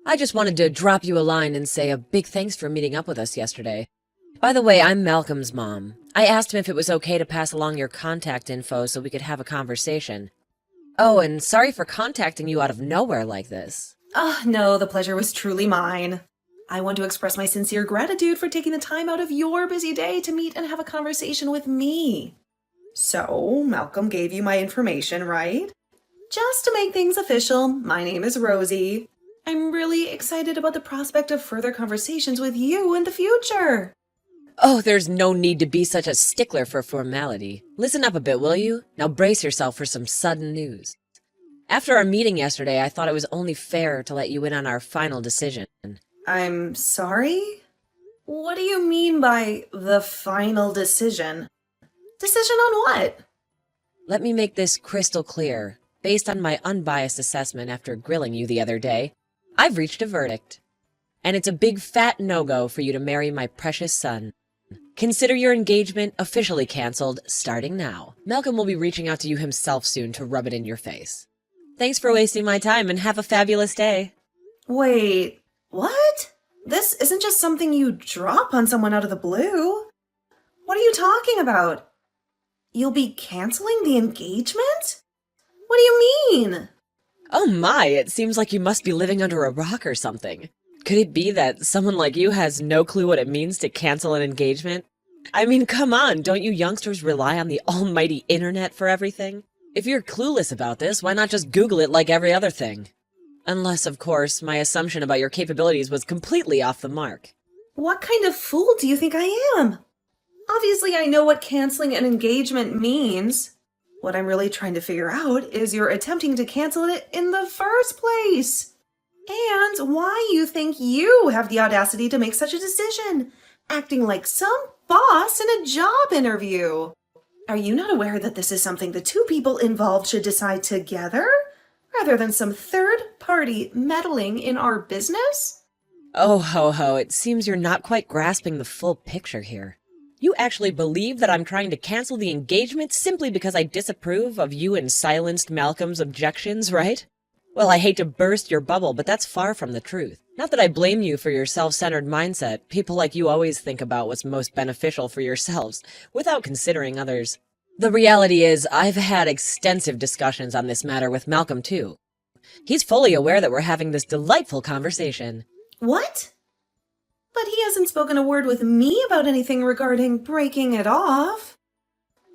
I just wanted to drop you a line and say a big thanks for meeting up with us yesterday. By the way, I'm Malcolm's mom. I asked him if it was okay to pass along your contact info so we could have a conversation. Oh, and sorry for contacting you out of nowhere like this. No, the pleasure was truly mine. I want to express my sincere gratitude for taking the time out of your busy day to meet and have a conversation with me. So, Malcolm gave you my information, right? Just to make things official, my name is Rosie. I'm really excited about the prospect of further conversations with you in the future. Oh, there's no need to be such a stickler for formality. Listen up a bit, will you? Now brace yourself for some sudden news. After our meeting yesterday, I thought it was only fair to let you in on our final decision. I'm sorry? What do you mean by the final decision? Decision on what? Let me make this crystal clear. Based on my unbiased assessment after grilling you the other day, I've reached a verdict. And it's a big fat no-go for you to marry my precious son. Consider your engagement officially canceled starting now. Malcolm will be reaching out to you himself soon to rub it in your face. Thanks for wasting my time and have a fabulous day. Wait, what? This isn't just something you drop on someone out of the blue. What are you talking about? You'll be canceling the engagement? What do you mean? Oh my, it seems like you must be living under a rock or something. Could it be that someone like you has no clue what it means to cancel an engagement? I mean, come on, don't you youngsters rely on the almighty internet for everything? If you're clueless about this, why not just Google it like every other thing? Unless, of course, my assumption about your capabilities was completely off the mark. What kind of fool do you think I am? Obviously, I know what canceling an engagement means. What I'm really trying to figure out is you're attempting to cancel it in the first place. And why you think you have the audacity to make such a decision, acting like some boss in a job interview. Are you not aware that this is something the two people involved should decide together, rather than some third party meddling in our business? Oh, ho, ho, it seems you're not quite grasping the full picture here. You actually believe that I'm trying to cancel the engagement simply because I disapprove of you and silenced Malcolm's objections, right? Well, I hate to burst your bubble, but that's far from the truth. Not that I blame you for your self-centered mindset. People like you always think about what's most beneficial for yourselves, without considering others. The reality is, I've had extensive discussions on this matter with Malcolm, too. He's fully aware that we're having this delightful conversation. What? But he hasn't spoken a word with me about anything regarding breaking it off.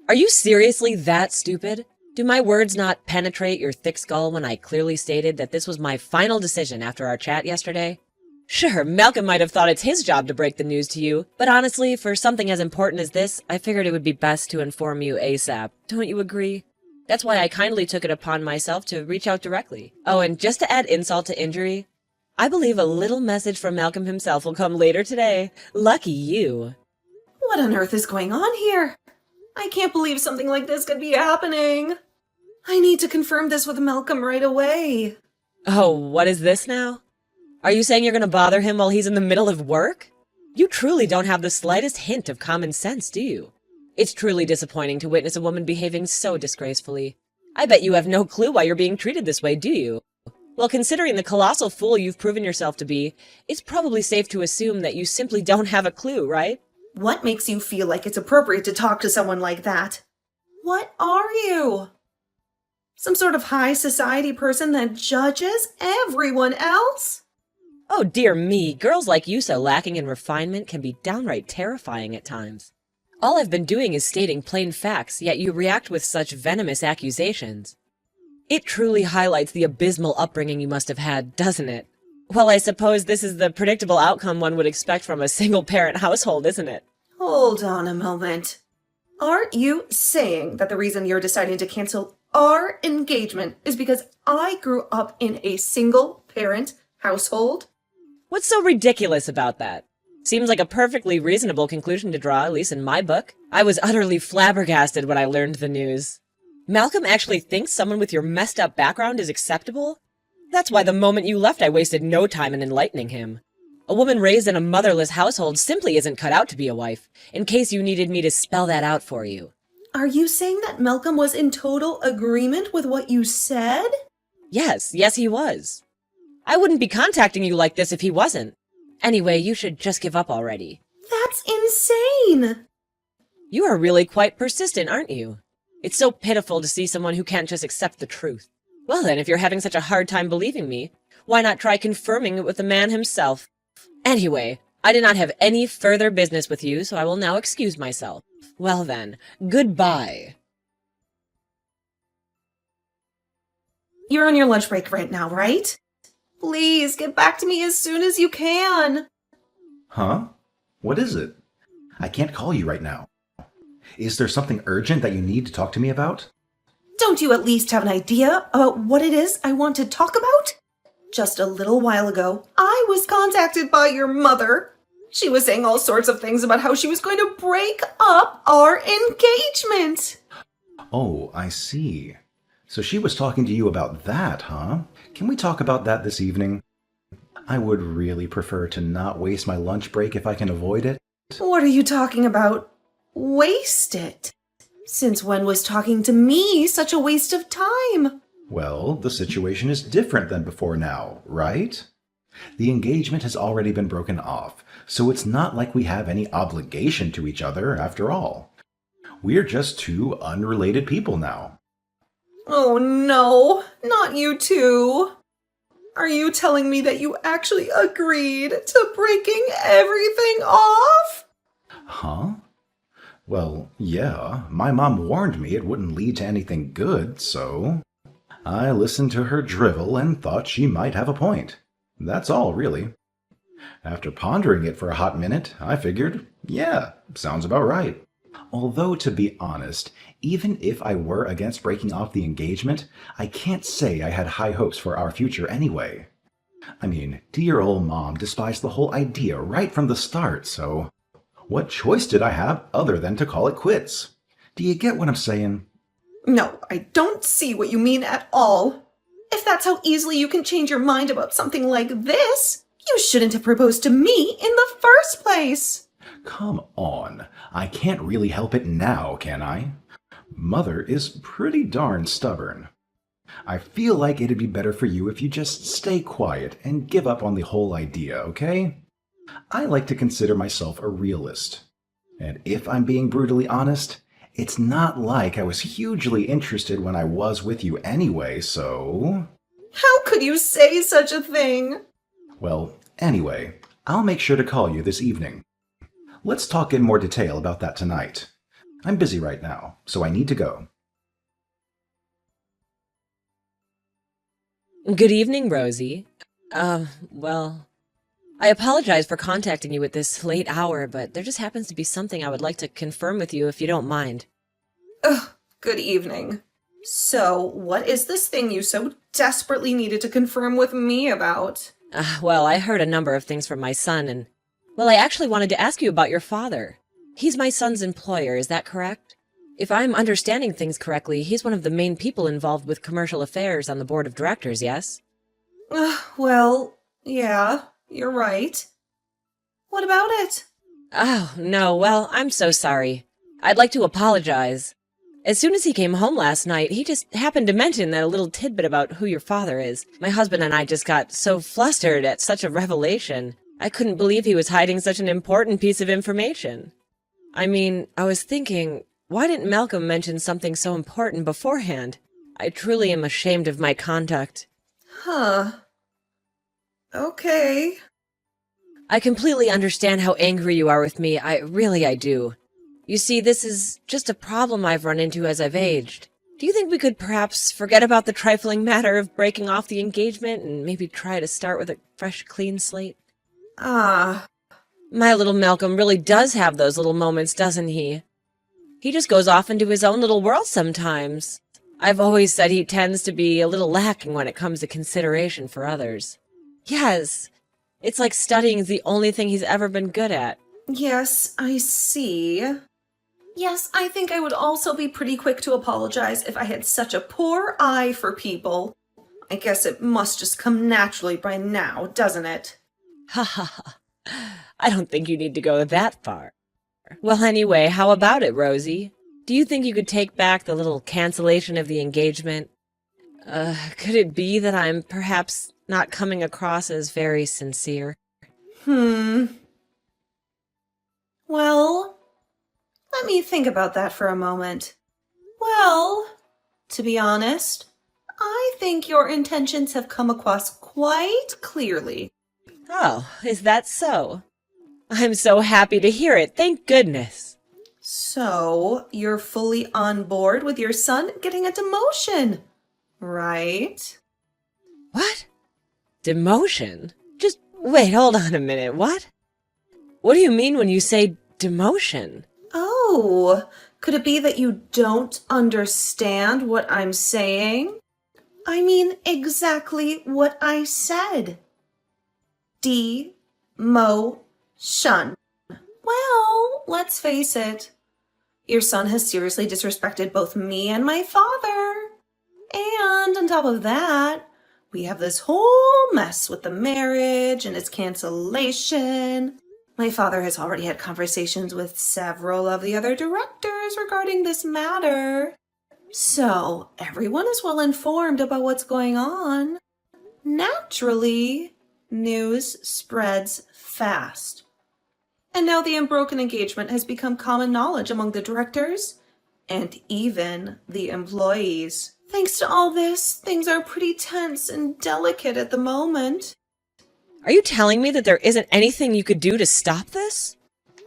Are you seriously that stupid? Do my words not penetrate your thick skull when I clearly stated that this was my final decision after our chat yesterday? Sure, Malcolm might have thought it's his job to break the news to you, but honestly, for something as important as this, I figured it would be best to inform you ASAP. Don't you agree? That's why I kindly took it upon myself to reach out directly. Oh, and just to add insult to injury, I believe a little message from Malcolm himself will come later today. Lucky you. What on earth is going on here? I can't believe something like this could be happening. I need to confirm this with Malcolm right away. Oh, what is this now? Are you saying you're going to bother him while he's in the middle of work? You truly don't have the slightest hint of common sense, do you? It's truly disappointing to witness a woman behaving so disgracefully. I bet you have no clue why you're being treated this way, do you? Well, considering the colossal fool you've proven yourself to be, it's probably safe to assume that you simply don't have a clue, right? What makes you feel like it's appropriate to talk to someone like that? What are you? Some sort of high society person that judges everyone else? Oh dear me, girls like you so lacking in refinement can be downright terrifying at times. All I've been doing is stating plain facts, yet you react with such venomous accusations. It truly highlights the abysmal upbringing you must have had, doesn't it? Well, I suppose this is the predictable outcome one would expect from a single-parent household, isn't it? Hold on a moment. Aren't you saying that the reason you're deciding to cancel our engagement is because I grew up in a single-parent household? What's so ridiculous about that? Seems like a perfectly reasonable conclusion to draw, at least in my book. I was utterly flabbergasted when I learned the news. Malcolm actually thinks someone with your messed up background is acceptable? That's why the moment you left I wasted no time in enlightening him. A woman raised in a motherless household simply isn't cut out to be a wife, in case you needed me to spell that out for you. Are you saying that Malcolm was in total agreement with what you said? Yes, he was. I wouldn't be contacting you like this if he wasn't. Anyway, you should just give up already. That's insane! You are really quite persistent, aren't you? It's so pitiful to see someone who can't just accept the truth. Well then, if you're having such a hard time believing me, why not try confirming it with the man himself? Anyway, I did not have any further business with you, so I will now excuse myself. Well then, goodbye. You're on your lunch break right now, right? Please, get back to me as soon as you can. Huh? What is it? I can't call you right now. Is there something urgent that you need to talk to me about? Don't you at least have an idea about what it is I want to talk about? Just a little while ago, I was contacted by your mother. She was saying all sorts of things about how she was going to break up our engagement. Oh, I see. So she was talking to you about that, huh? Can we talk about that this evening? I would really prefer to not waste my lunch break if I can avoid it. What are you talking about? Waste it? Since when was talking to me such a waste of time? Well, the situation is different than before now, right? The engagement has already been broken off, so it's not like we have any obligation to each other after all. We're just two unrelated people now. Oh no, not you two. Are you telling me that you actually agreed to breaking everything off? Huh? Well, yeah, my mom warned me it wouldn't lead to anything good, so I listened to her drivel and thought she might have a point. That's all, really. After pondering it for a hot minute, I figured, yeah, sounds about right. Although, to be honest, even if I were against breaking off the engagement, I can't say I had high hopes for our future anyway. I mean, dear old mom despised the whole idea right from the start, so what choice did I have other than to call it quits? Do you get what I'm saying? No, I don't see what you mean at all. If that's how easily you can change your mind about something like this, you shouldn't have proposed to me in the first place. Come on, I can't really help it now, can I? Mother is pretty darn stubborn. I feel like it'd be better for you if you just stay quiet and give up on the whole idea, okay? I like to consider myself a realist. And if I'm being brutally honest, it's not like I was hugely interested when I was with you anyway, so... How could you say such a thing? Well, anyway, I'll make sure to call you this evening. Let's talk in more detail about that tonight. I'm busy right now, so I need to go. Good evening, Rosie. Well, I apologize for contacting you at this late hour, but there just happens to be something I would like to confirm with you if you don't mind. Ugh, good evening. So, what is this thing you so desperately needed to confirm with me about? Well, I heard a number of things from my son, and, well, I actually wanted to ask you about your father. He's my son's employer, is that correct? If I'm understanding things correctly, he's one of the main people involved with commercial affairs on the board of directors, yes? Well, yeah, you're right. What about it? Oh, no, well, I'm so sorry. I'd like to apologize. As soon as he came home last night, he just happened to mention that little tidbit about who your father is. My husband and I just got so flustered at such a revelation. I couldn't believe he was hiding such an important piece of information. I mean, I was thinking, why didn't Malcolm mention something so important beforehand? I truly am ashamed of my conduct. Huh. Okay. I completely understand how angry you are with me. I do. You see, this is just a problem I've run into as I've aged. Do you think we could perhaps forget about the trifling matter of breaking off the engagement and maybe try to start with a fresh, clean slate? Ah. My little Malcolm really does have those little moments, doesn't he? He just goes off into his own little world sometimes. I've always said he tends to be a little lacking when it comes to consideration for others. Yes, it's like studying is the only thing he's ever been good at. Yes, I see. Yes, I think I would also be pretty quick to apologize if I had such a poor eye for people. I guess it must just come naturally by now, doesn't it? Ha ha ha. I don't think you need to go that far. Well, anyway, how about it, Rosie? Do you think you could take back the little cancellation of the engagement? Could it be that I'm perhaps not coming across as very sincere. Well, let me think about that for a moment. Well, to be honest, I think your intentions have come across quite clearly. Oh, is that so? I'm so happy to hear it, thank goodness. So, you're fully on board with your son getting a demotion, right? What? Demotion? Just wait, hold on a minute, what? What do you mean when you say demotion? Oh, could it be that you don't understand what I'm saying? I mean exactly what I said. Demotion. Well, let's face it. Your son has seriously disrespected both me and my father. And on top of that, we have this whole mess with the marriage and its cancellation. My father has already had conversations with several of the other directors regarding this matter. So, everyone is well informed about what's going on. Naturally, news spreads fast. And now the unbroken engagement has become common knowledge among the directors and even the employees. Thanks to all this, things are pretty tense and delicate at the moment. Are you telling me that there isn't anything you could do to stop this?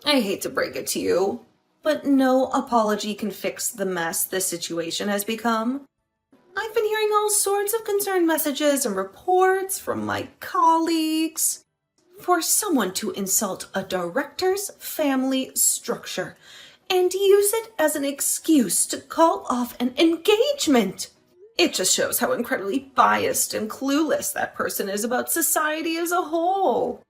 I hate to break it to you, but no apology can fix the mess this situation has become. I've been hearing all sorts of concerned messages and reports from my colleagues. For someone to insult a director's family structure and use it as an excuse to call off an engagement. It just shows how incredibly biased and clueless that person is about society as a whole.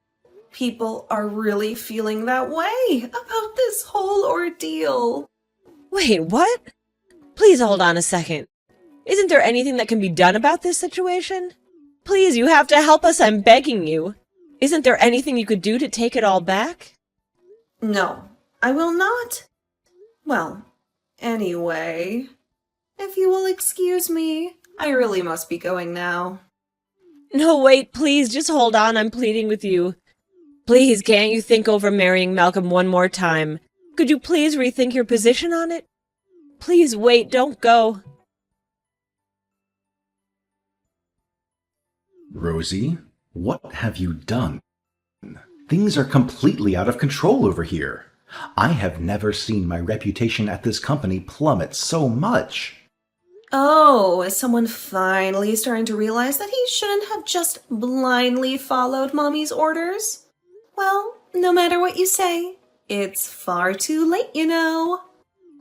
People are really feeling that way about this whole ordeal. Wait, what? Please hold on a second. Isn't there anything that can be done about this situation? Please, you have to help us, I'm begging you. Isn't there anything you could do to take it all back? No, I will not. Well, anyway, if you will excuse me, I really must be going now. No, wait, please, just hold on, I'm pleading with you. Please, can't you think over marrying Malcolm one more time? Could you please rethink your position on it? Please wait, don't go. Rosie, what have you done? Things are completely out of control over here. I have never seen my reputation at this company plummet so much. Oh, is someone finally starting to realize that he shouldn't have just blindly followed Mommy's orders? Well, no matter what you say, it's far too late, you know.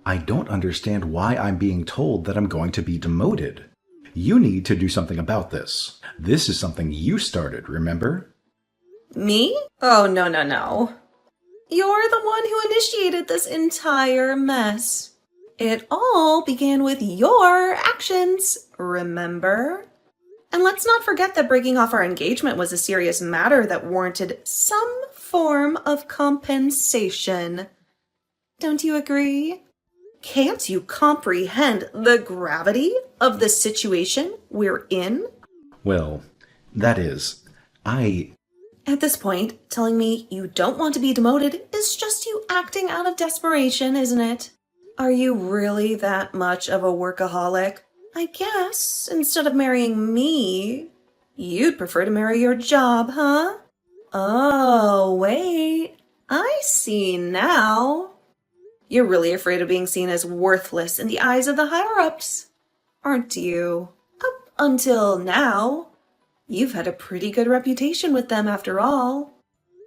I don't understand why I'm being told that I'm going to be demoted. You need to do something about this. This is something you started, remember? Me? Oh, no. You're the one who initiated this entire mess. It all began with your actions, remember? And let's not forget that breaking off our engagement was a serious matter that warranted some form of compensation. Don't you agree? Can't you comprehend the gravity of the situation we're in? Well, that is, At this point, telling me you don't want to be demoted is just you acting out of desperation, isn't it? Are you really that much of a workaholic? I guess, instead of marrying me, you'd prefer to marry your job, huh? Oh, wait. I see now. You're really afraid of being seen as worthless in the eyes of the higher-ups, aren't you? Up until now, you've had a pretty good reputation with them after all.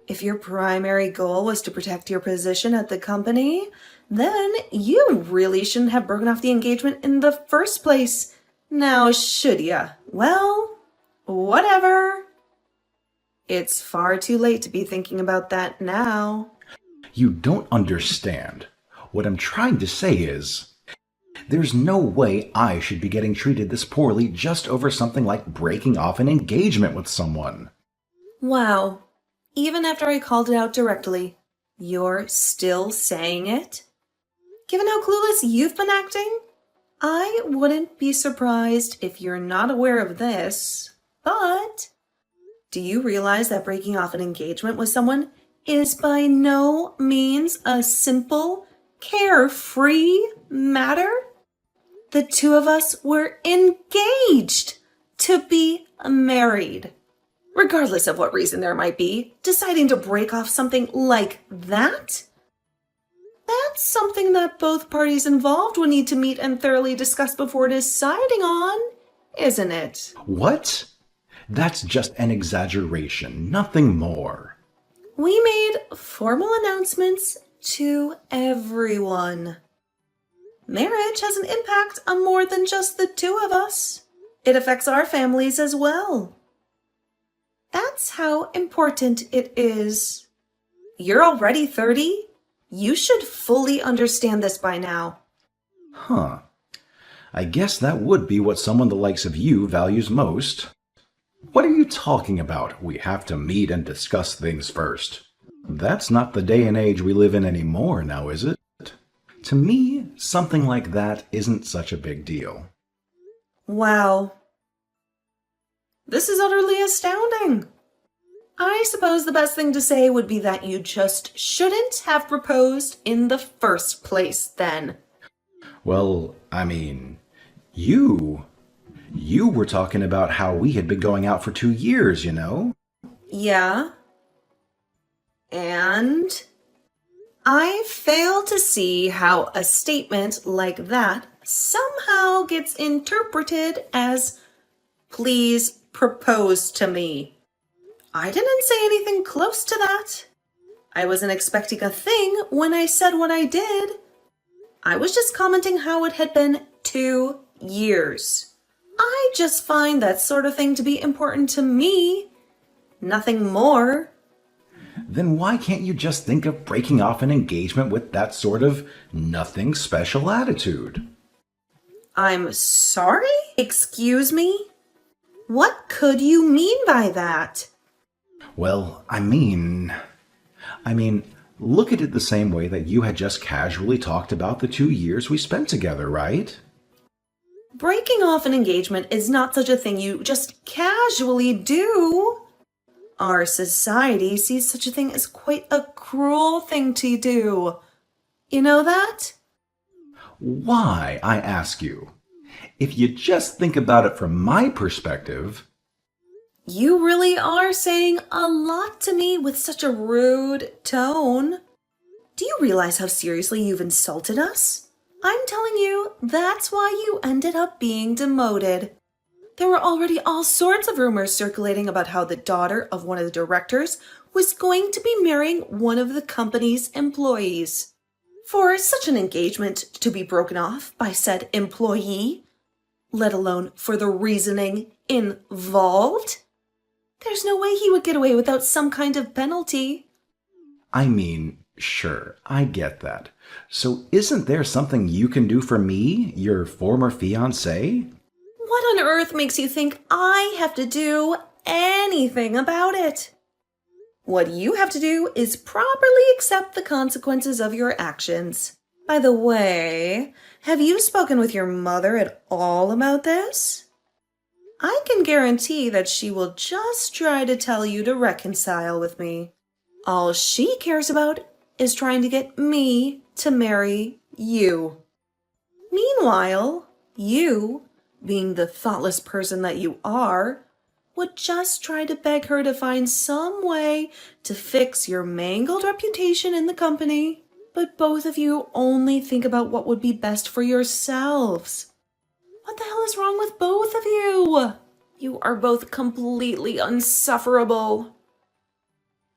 If your primary goal was to protect your position at the company, then you really shouldn't have broken off the engagement in the first place. Now, should ya? Well, whatever. It's far too late to be thinking about that now. you don't understand. What I'm trying to say is, there's no way I should be getting treated this poorly just over something like breaking off an engagement with someone. Wow. Even after I called it out directly, you're still saying it? Given how clueless you've been acting, I wouldn't be surprised if you're not aware of this, but Do you realize that breaking off an engagement with someone is by no means a simple, carefree matter? The two of us were engaged to be married. Regardless of what reason there might be, deciding to break off something like that? That's something that both parties involved will need to meet and thoroughly discuss before deciding on, isn't it? What? That's just an exaggeration, nothing more. We made formal announcements to everyone. Marriage has an impact on more than just the two of us. It affects our families as well. That's how important it is. You're already 30. You should fully understand this by now. Huh. I guess that would be what someone the likes of you values most. What are you talking about? We have to meet and discuss things first. That's not the day and age we live in anymore now, is it? To me, something like that isn't such a big deal. Wow. This is utterly astounding. I suppose the best thing to say would be that you just shouldn't have proposed in the first place then. Well, I mean, you were talking about how we had been going out for 2 years, you know? Yeah. And I fail to see how a statement like that somehow gets interpreted as, please propose to me. I didn't say anything close to that. I wasn't expecting a thing when I said what I did. I was just commenting how it had been 2 years. I just find that sort of thing to be important to me. Nothing more. Then why can't you just think of breaking off an engagement with that sort of nothing special attitude? I'm sorry? Excuse me? What could you mean by that? Well, I mean, look at it the same way that you had just casually talked about the 2 years we spent together, right? Breaking off an engagement is not such a thing you just casually do. Our society sees such a thing as quite a cruel thing to do. You know that? Why, I ask you? If you just think about it from my perspective... You really are saying a lot to me with such a rude tone. Do you realize how seriously you've insulted us? I'm telling you, that's why you ended up being demoted. There were already all sorts of rumors circulating about how the daughter of one of the directors was going to be marrying one of the company's employees. For such an engagement to be broken off by said employee, let alone for the reasoning involved, there's no way he would get away without some kind of penalty. I mean, sure, I get that. So isn't there something you can do for me, your former fiancé? What on earth makes you think I have to do anything about it? What you have to do is properly accept the consequences of your actions. By the way, have you spoken with your mother at all about this? I can guarantee that she will just try to tell you to reconcile with me. All she cares about is trying to get me to marry you. Meanwhile, you, being the thoughtless person that you are, would just try to beg her to find some way to fix your mangled reputation in the company. But both of you only think about what would be best for yourselves. What the hell is wrong with both of you? You are both completely insufferable.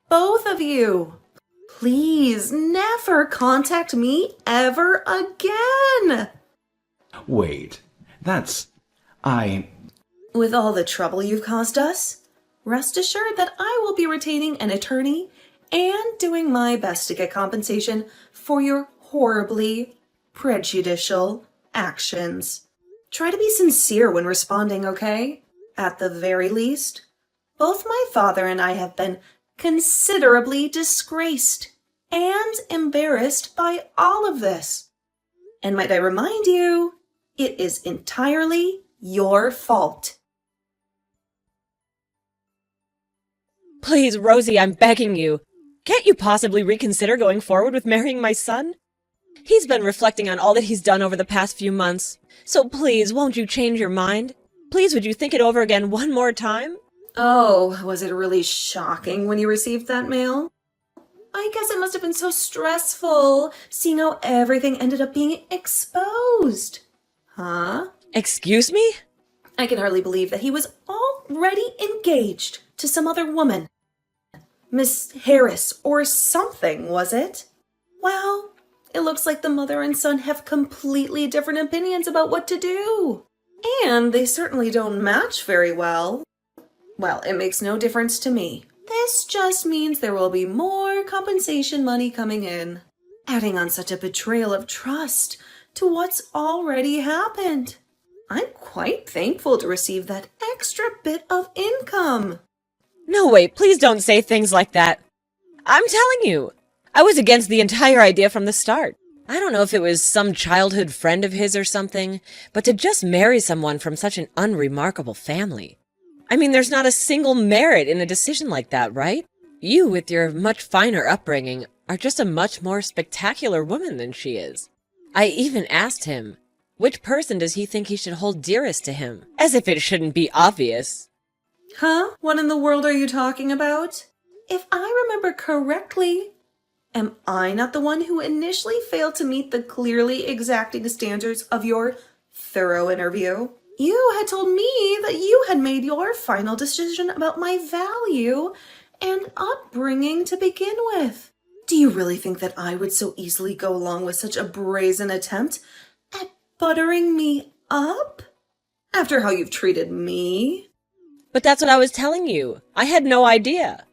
Both of you. Please never contact me ever again. Wait, With all the trouble you've caused us, rest assured that I will be retaining an attorney and doing my best to get compensation for your horribly prejudicial actions. Try to be sincere when responding, okay? At the very least, both my father and I have been considerably disgraced and embarrassed by all of this. And might I remind you, it is entirely your fault. Please, Rosie, I'm begging you. Can't you possibly reconsider going forward with marrying my son? He's been reflecting on all that he's done over the past few months. So please, won't you change your mind? Please, would you think it over again one more time? Oh, was it really shocking when you received that mail? I guess it must have been so stressful, seeing how everything ended up being exposed. Huh? Excuse me? I can hardly believe that he was already engaged to some other woman. Miss Harris or something, was it? Well, it looks like the mother and son have completely different opinions about what to do. And they certainly don't match very well. Well, it makes no difference to me. This just means there will be more compensation money coming in. Adding on such a betrayal of trust to what's already happened. I'm quite thankful to receive that extra bit of income. No, wait, please don't say things like that. I'm telling you, I was against the entire idea from the start. I don't know if it was some childhood friend of his or something, but to just marry someone from such an unremarkable family. I mean, there's not a single merit in a decision like that, right? You, with your much finer upbringing, are just a much more spectacular woman than she is. I even asked him, which person does he think he should hold dearest to him? As if it shouldn't be obvious. Huh? What in the world are you talking about? If I remember correctly, am I not the one who initially failed to meet the clearly exacting standards of your thorough interview? You had told me that you had made your final decision about my value and upbringing to begin with. Do you really think that I would so easily go along with such a brazen attempt at buttering me up? After how you've treated me? But that's what I was telling you. I had no idea.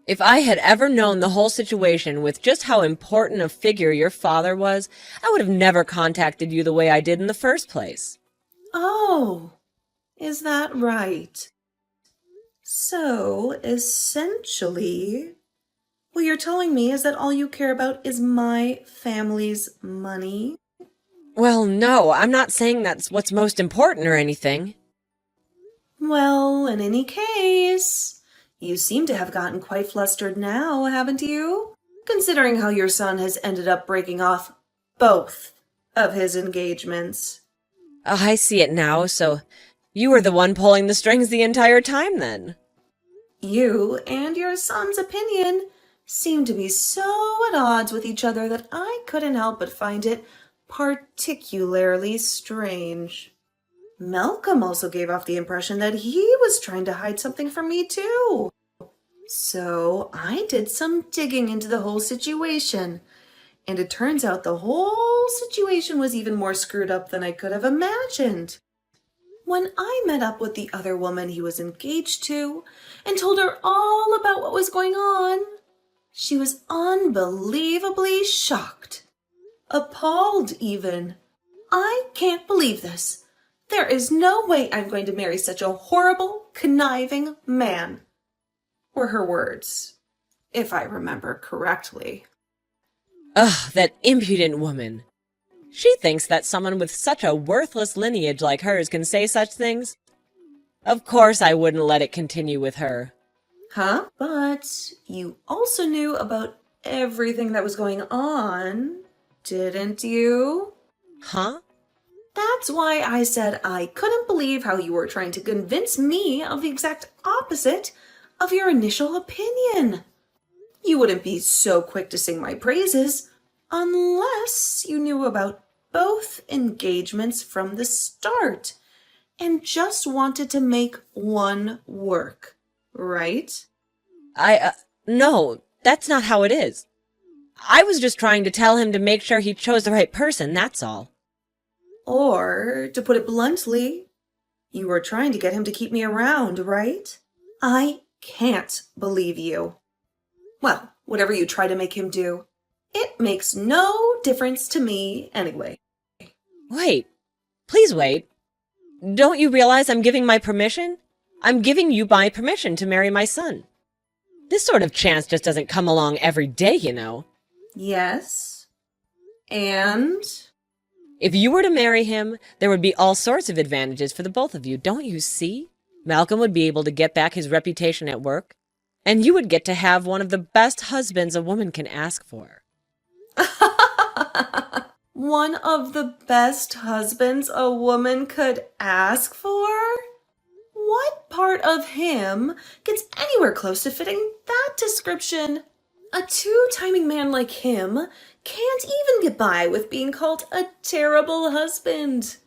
If I had ever known the whole situation with just how important a figure your father was, I would have never contacted you the way I did in the first place. Oh, is that right? So, essentially, what you're telling me is that all you care about is my family's money? Well, no, I'm not saying that's what's most important or anything. Well, in any case, you seem to have gotten quite flustered now, haven't you? Considering how your son has ended up breaking off both of his engagements. Oh, I see it now, so you were the one pulling the strings the entire time then. You and your son's opinion seem to be so at odds with each other that I couldn't help but find it particularly strange. Malcolm also gave off the impression that he was trying to hide something from me too. So I did some digging into the whole situation, and it turns out the whole situation was even more screwed up than I could have imagined. When I met up with the other woman he was engaged to and told her all about what was going on, she was unbelievably shocked. Appalled even. I can't believe this. There is no way I'm going to marry such a horrible, conniving man. Were her words, if I remember correctly. Ugh, that impudent woman. She thinks that someone with such a worthless lineage like hers can say such things. Of course I wouldn't let it continue with her. Huh? But you also knew about everything that was going on, didn't you? Huh? That's why I said I couldn't believe how you were trying to convince me of the exact opposite of your initial opinion. You wouldn't be so quick to sing my praises unless you knew about both engagements from the start and just wanted to make one work, right? No, that's not how it is. I was just trying to tell him to make sure he chose the right person, that's all. Or, to put it bluntly, you were trying to get him to keep me around, right? I can't believe you. Well, whatever you try to make him do, it makes no difference to me anyway. Wait. Please wait. Don't you realize I'm giving my permission? I'm giving you my permission to marry my son. This sort of chance just doesn't come along every day, you know. Yes. And? If you were to marry him, there would be all sorts of advantages for the both of you, don't you see? Malcolm would be able to get back his reputation at work. And you would get to have one of the best husbands a woman can ask for. One of the best husbands a woman could ask for? What part of him gets anywhere close to fitting that description? A two-timing man like him can't even get by with being called a terrible husband.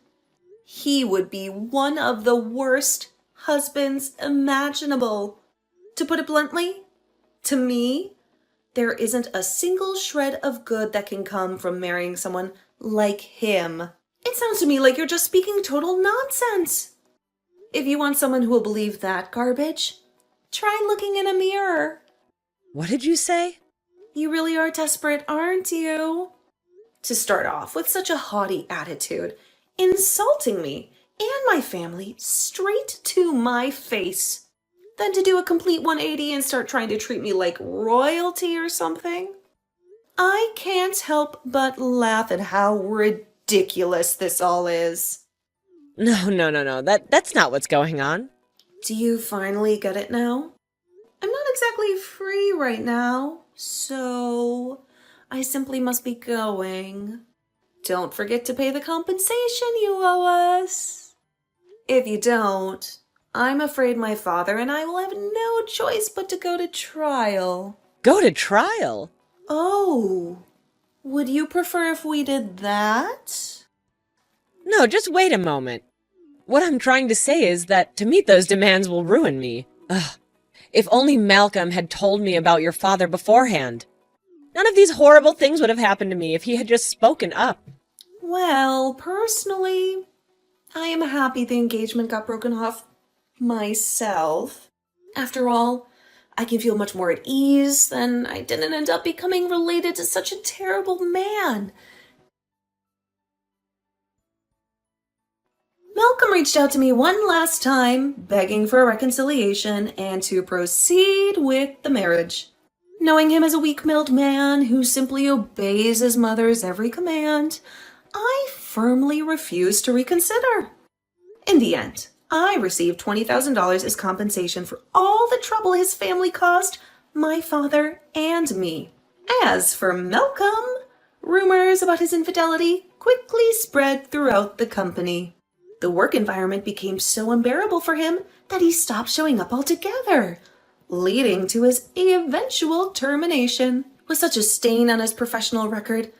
He would be one of the worst husbands imaginable. To put it bluntly, to me, there isn't a single shred of good that can come from marrying someone like him. It sounds to me like you're just speaking total nonsense. If you want someone who will believe that garbage, try looking in a mirror. What did you say? You really are desperate, aren't you? To start off with such a haughty attitude, insulting me and my family straight to my face. Then to do a complete 180 and start trying to treat me like royalty or something? I can't help but laugh at how ridiculous this all is. No. That's not what's going on. Do you finally get it now? I'm not exactly free right now, so I simply must be going. Don't forget to pay the compensation you owe us. If you don't, I'm afraid my father and I will have no choice but to go to trial. Go to trial? Oh, would you prefer if we did that? No, just wait a moment. What I'm trying to say is that to meet those demands will ruin me. Ugh. If only Malcolm had told me about your father beforehand. None of these horrible things would have happened to me if he had just spoken up. Well, personally, I am happy the engagement got broken off myself. After all, I can feel much more at ease than I didn't end up becoming related to such a terrible man. Malcolm reached out to me one last time, begging for a reconciliation and to proceed with the marriage. Knowing him as a weak-willed man who simply obeys his mother's every command, I firmly refused to reconsider. In the end, I received $20,000 as compensation for all the trouble his family caused my father and me. As for Malcolm, rumors about his infidelity quickly spread throughout the company. The work environment became so unbearable for him that he stopped showing up altogether, leading to his eventual termination. With such a stain on his professional record,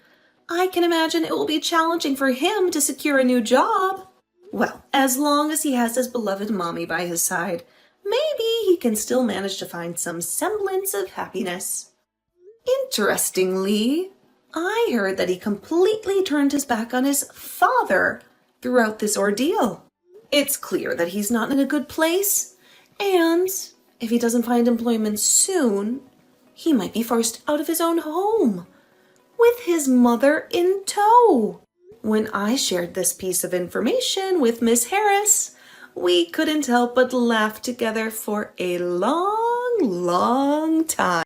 I can imagine it will be challenging for him to secure a new job. Well, as long as he has his beloved mommy by his side, maybe he can still manage to find some semblance of happiness. Interestingly, I heard that he completely turned his back on his father throughout this ordeal. It's clear that he's not in a good place, and if he doesn't find employment soon, he might be forced out of his own home, with his mother in tow. When I shared this piece of information with Miss Harris, we couldn't help but laugh together for a long time.